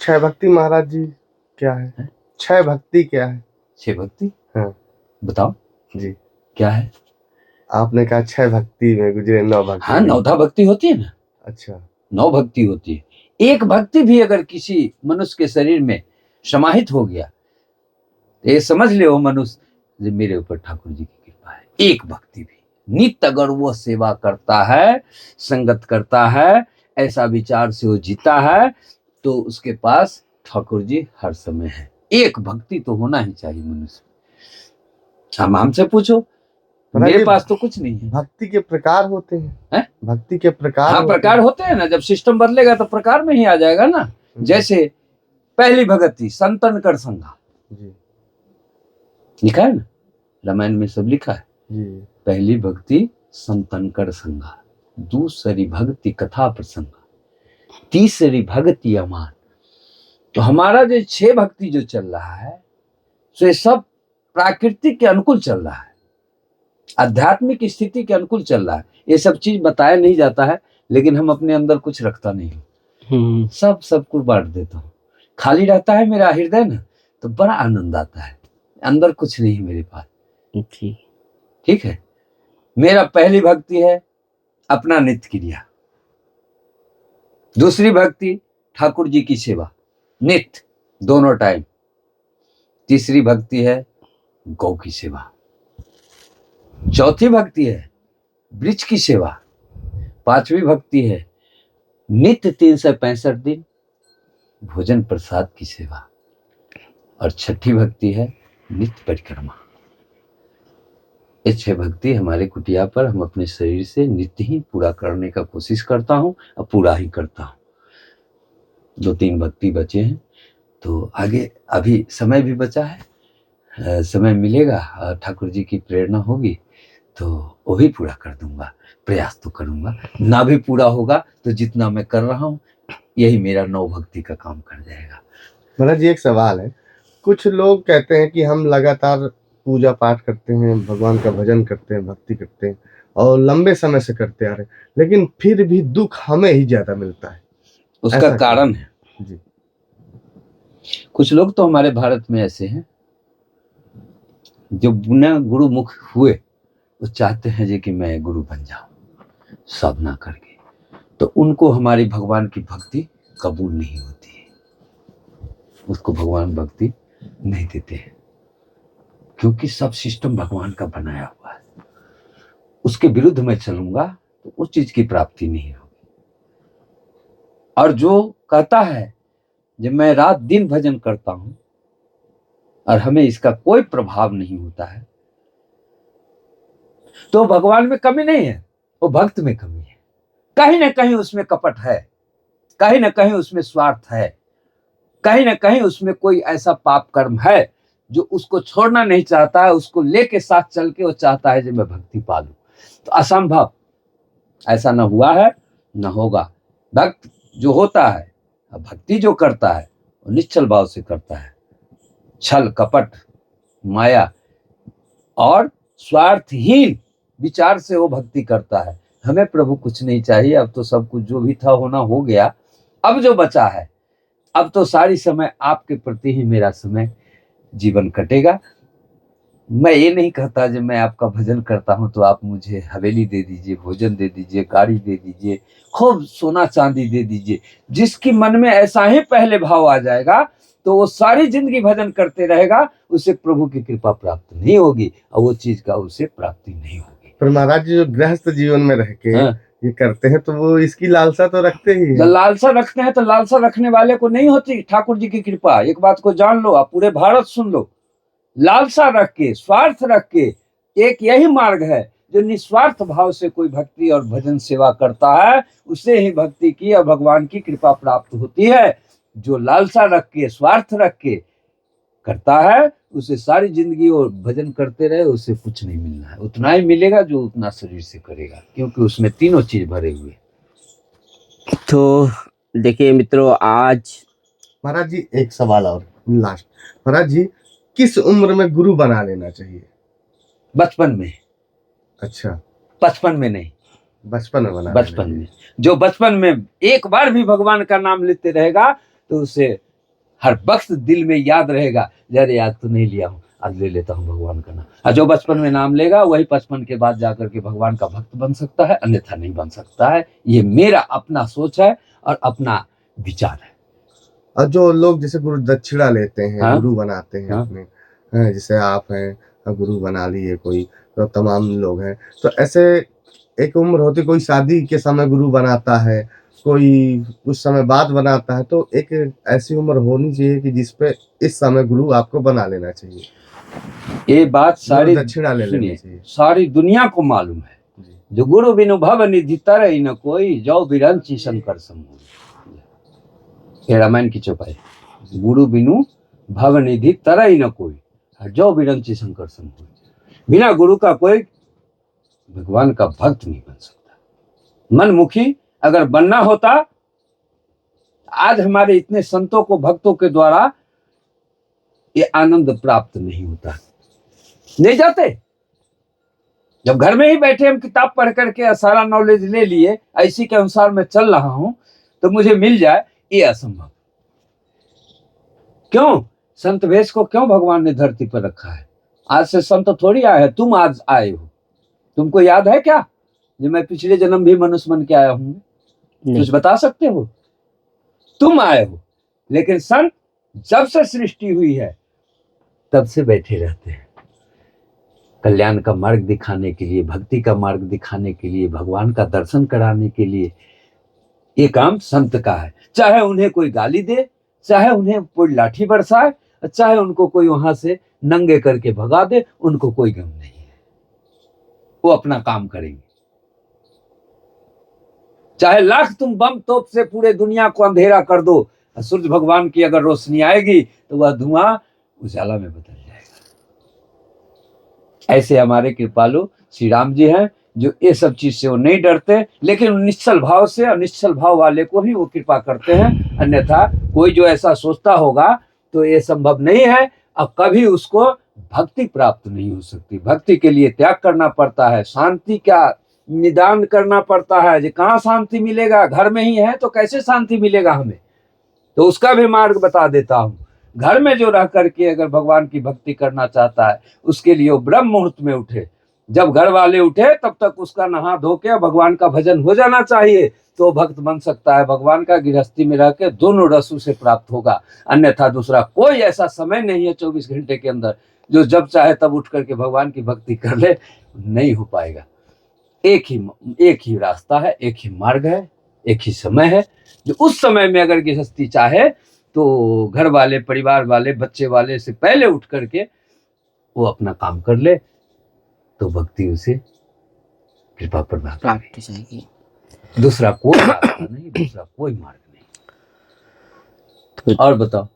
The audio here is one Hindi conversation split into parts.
क्षय भक्ति महाराज जी क्या है? हैं? क्षय भक्ति क्या है? क्षय भक्ति? हाँ बताओ जी। क्या है? आपने कहा क्षय भक्ति में गुजरे 9 भक्ति। हाँ, नवधा भक्ति होती है ना। अच्छा। 9 भक्ति होती है। एक भक्ति भी अगर किसी मनुष्य के शरीर में समाहित हो गया, तो ये समझ ले वो मनुष्य जो मेरे ऊपर ठाकुर जी की कृपा है। एक भक्ति भी नित्य अगर वो सेवा करता है, संगत करता है, ऐसा विचार से वो जीता है, तो उसके पास ठाकुर जी हर समय है। एक भक्ति तो होना ही चाहिए मनुष्य। हमसे पूछो, मेरे पास तो कुछ नहीं है। भक्ति के प्रकार होते हैं? भक्ति के प्रकार? हाँ, प्रकार होते हैं ना। जब सिस्टम बदलेगा तो प्रकार में ही आ जाएगा ना। जैसे पहली भक्ति संतन कर संगा जी। लिखा है ना, रामायण में सब लिखा है जी। पहली भक्ति संतन कर संगा, दूसरी भक्ति कथा प्रसंगा, तीसरी भक्ति अमान। तो हमारा जो 6 भक्ति जो चल रहा है, तो ये सब प्राकृतिक के अनुकूल चल रहा है, आध्यात्मिक स्थिति के अनुकूल चल रहा है। ये सब चीज बताया नहीं जाता है, लेकिन हम अपने अंदर कुछ रखता नहीं हूँ, सबको बांट देता हूँ। खाली रहता है मेरा हृदय ना, तो बड़ा आनंद आता है। अंदर कुछ नहीं मेरे पास। ठीक है। मेरा पहली भक्ति है अपना नित्य क्रिया, दूसरी भक्ति ठाकुर जी की सेवा नित्य दोनों टाइम, तीसरी भक्ति है गौ की सेवा, चौथी भक्ति है वृक्ष की सेवा, पांचवी भक्ति है नित्य 365 दिन भोजन प्रसाद की सेवा, और छठी भक्ति है नित्य परिक्रमा। ये 6 भक्ति हमारे कुटिया पर हम अपने शरीर से नित्य ही पूरा करने का कोशिश करता हूँ और पूरा ही करता हूँ। 2-3 भक्ति बचे हैं, तो आगे अभी समय भी बचा है, समय मिलेगा, ठाकुर जी की प्रेरणा होगी तो वो भी पूरा कर दूंगा। प्रयास तो करूंगा, ना भी पूरा होगा तो जितना मैं कर रहा हूँ यही मेरा 9 भक्ति का काम कर जाएगा। महाराज जी एक सवाल है, कुछ लोग कहते हैं कि हम लगातार पूजा पाठ करते हैं, भगवान का भजन करते हैं, भक्ति करते हैं और लंबे समय से करते आ रहे हैं, लेकिन फिर भी दुख हमें ही ज्यादा मिलता है। उसका कारण है जी। कुछ लोग तो हमारे भारत में ऐसे हैं जो बिना गुरु मुख हुए वो चाहते हैं जी कि मैं गुरु बन जाऊं साधना करके, तो उनको हमारी भगवान की भक्ति कबूल नहीं होती है, उसको भगवान भक्ति नहीं देते हैं, क्योंकि सब सिस्टम भगवान का बनाया हुआ है। उसके विरुद्ध मैं चलूंगा तो उस चीज की प्राप्ति नहीं होगी। और जो कहता है जब मैं रात दिन भजन करता हूं और हमें इसका कोई प्रभाव नहीं होता है, तो भगवान में कमी नहीं है, वो भक्त में कमी है। कहीं ना कहीं उसमें कपट है, कहीं ना कहीं उसमें स्वार्थ है, कहीं ना कहीं उसमें कोई ऐसा पाप कर्म है जो उसको छोड़ना नहीं चाहता है, उसको लेके साथ चल के वो चाहता है कि मैं भक्ति पालूं। तो असंभव, ऐसा न हुआ है न होगा। भक्त जो होता है, भक्ति जो करता है वो निश्चल भाव से करता है, छल कपट माया और स्वार्थहीन विचार से वो भक्ति करता है। हमें प्रभु कुछ नहीं चाहिए, अब तो सब कुछ जो भी था होना हो गया, अब जो बचा है, अब तो सारी समय आपके प्रति ही मेरा समय जीवन कटेगा। मैं ये नहीं कहता जब मैं आपका भजन करता हूं तो आप मुझे हवेली दे दीजिए, भोजन दे दीजिए, गाड़ी दे दीजिए, खूब सोना चांदी दे दीजिए। जिसकी मन में ऐसा ही पहले भाव आ जाएगा तो वो सारी जिंदगी भजन करते रहेगा, उसे प्रभु की कृपा प्राप्त नहीं होगी और वो चीज का उसे प्राप्ति नहीं होगी। पर महाराज जी जो गृहस्थ जीवन में रह के ये करते हैं तो वो इसकी लालसा तो रखते ही हैं। लालसा रखते हैं तो लालसा रखने वाले को नहीं होती ठाकुर जी की कृपा। एक बात को जान लो, आप पूरे भारत सुन लो, लालसा रख के, स्वार्थ रख के, एक यही मार्ग है जो निस्वार्थ भाव से कोई भक्ति और भजन सेवा करता है, उसे ही भक्ति की और भगवान की कृपा प्राप्त होती है। जो लालसा रख के, स्वार्थ रख के करता है, उसे सारी जिंदगी और भजन करते रहे, उसे कुछ नहीं मिलना है। उतना ही मिलेगा जो उतना शरीर से करेगा, क्योंकि उसमें तीनों चीज भरे हुए। तो देखिए मित्रों, आज महाराज जी एक सवाल और लास्ट, महाराज जी किस उम्र में गुरु बना लेना चाहिए? बचपन में। अच्छा, 55 में नहीं, बचपन में बना बचपन में। जो बचपन में एक बार भी भगवान का नाम लेते रहेगा तो उसे हर वक्त दिल में याद रहेगा, अरे आज तो नहीं लिया हूँ, आज ले लेता हूँ भगवान का नाम। और जो बचपन में नाम लेगा वही 55 के बाद जाकर के भगवान का भक्त बन सकता है, अन्यथा नहीं बन सकता है। ये मेरा अपना सोच है और अपना विचार है। और जो लोग जैसे गुरु दक्षिणा लेते हैं, हाँ? गुरु बनाते हैं हाँ? अपने, जैसे आप हैं, गुरु बना लिए कोई, तो तमाम लोग हैं, तो ऐसे एक उम्र होती, कोई शादी के समय गुरु बनाता है, कोई कुछ समय बाद बनाता है, तो एक ऐसी उम्र होनी चाहिए कि जिसपे इस समय गुरु आपको बना लेना चाहिए। ये बात सारी दक्षिणा ले लेनी सुनिए, चाहिए। सारी दुनिया को मालूम है। जी। जो गुरु बिनु भव निधि तरई न कोई, जो बिरंची शंकर समूह। ये रामायण की चौपाई। गुरु बिनु भव निधि तरई न कोई, जो बिरंची शंकर समूह। बिना गुरु का कोई भगवान का भक्त नहीं बन सकता। मनमुखी अगर बनना होता, आज हमारे इतने संतों को भक्तों के द्वारा ये आनंद प्राप्त नहीं होता, नहीं जाते। जब घर में ही बैठे हम किताब पढ़ करके सारा नॉलेज ले लिए, इसी के अनुसार मैं चल रहा हूं, तो मुझे मिल जाए, ये असंभव। क्यों? संत वेश को क्यों भगवान ने धरती पर रखा है? आज से संत थोड़ी आए हैं, तुम आज आए हो। तुमको याद है क्या जो मैं पिछले जन्म भी मनुष्य बन के आया हूं? कुछ बता सकते हो? तुम आए हो, लेकिन संत जब से सृष्टि हुई है तब से बैठे रहते हैं, कल्याण का मार्ग दिखाने के लिए, भक्ति का मार्ग दिखाने के लिए, भगवान का दर्शन कराने के लिए। ये काम संत का है। चाहे उन्हें कोई गाली दे, चाहे उन्हें कोई लाठी बरसाए, चाहे उनको कोई वहां से नंगे करके भगा दे, उनको कोई गम नहीं है, वो अपना काम करेंगे। चाहे लाख तुम बम तोप से पूरे दुनिया को अंधेरा कर दो, सूर्य भगवान की अगर रोशनी आएगी तो वह धुआं उजाला में बदल जाएगा। ऐसे हमारे कृपालु श्री राम जी हैं, जो ये सब चीज से वो नहीं डरते, लेकिन निश्चल भाव से, अनिश्चल भाव वाले को ही वो कृपा करते हैं। अन्यथा कोई जो ऐसा सोचता होगा तो ये संभव नहीं है, और कभी उसको भक्ति प्राप्त नहीं हो सकती। भक्ति के लिए त्याग करना पड़ता है, शांति का निदान करना पड़ता है। जो कहाँ शांति मिलेगा? घर में ही है तो कैसे शांति मिलेगा हमें? तो उसका भी मार्ग बता देता हूँ। घर में जो रह करके अगर भगवान की भक्ति करना चाहता है, उसके लिए वो ब्रह्म मुहूर्त में उठे। जब घर वाले उठे तब तक उसका नहा धो के भगवान का भजन हो जाना चाहिए, तो भक्त बन सकता है। भगवान का गृहस्थी में रह के दोनों रस उसे प्राप्त होगा। अन्यथा दूसरा कोई ऐसा समय नहीं है 24 घंटे के अंदर जो जब चाहे तब उठ करके भगवान की भक्ति कर ले, नहीं हो पाएगा। एक ही रास्ता है, एक ही मार्ग है, एक ही समय है। जो उस समय में अगर गृहस्थी चाहे तो घर वाले, परिवार वाले, बच्चे वाले से पहले उठ करके वो अपना काम कर ले, तो भक्ति उसे कृपा प्रदान प्राप्त हो जाएगी। दूसरा कोई रास्ता नहीं, दूसरा कोई मार्ग नहीं। और बताओ,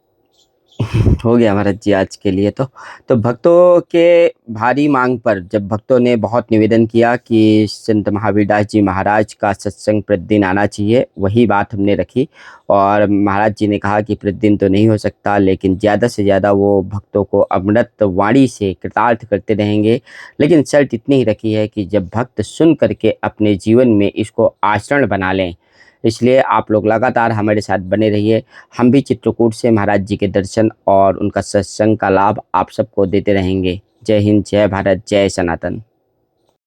हो गया महाराज जी आज के लिए। तो भक्तों के भारी मांग पर जब भक्तों ने बहुत निवेदन किया कि संत महावीर दास जी महाराज का सत्संग प्रतिदिन आना चाहिए, वही बात हमने रखी। और महाराज जी ने कहा कि प्रतिदिन तो नहीं हो सकता, लेकिन ज़्यादा से ज़्यादा वो भक्तों को अमृत वाणी से कृतार्थ करते रहेंगे। लेकिन शर्त इतनी ही रखी है कि जब भक्त सुन करके अपने जीवन में इसको आचरण बना लें। इसलिए आप लोग लगातार हमारे साथ बने रहिए। हम भी चित्रकूट से महाराज जी के दर्शन और उनका सत्संग का लाभ आप सबको देते रहेंगे। जय हिंद, जय भारत, जय सनातन।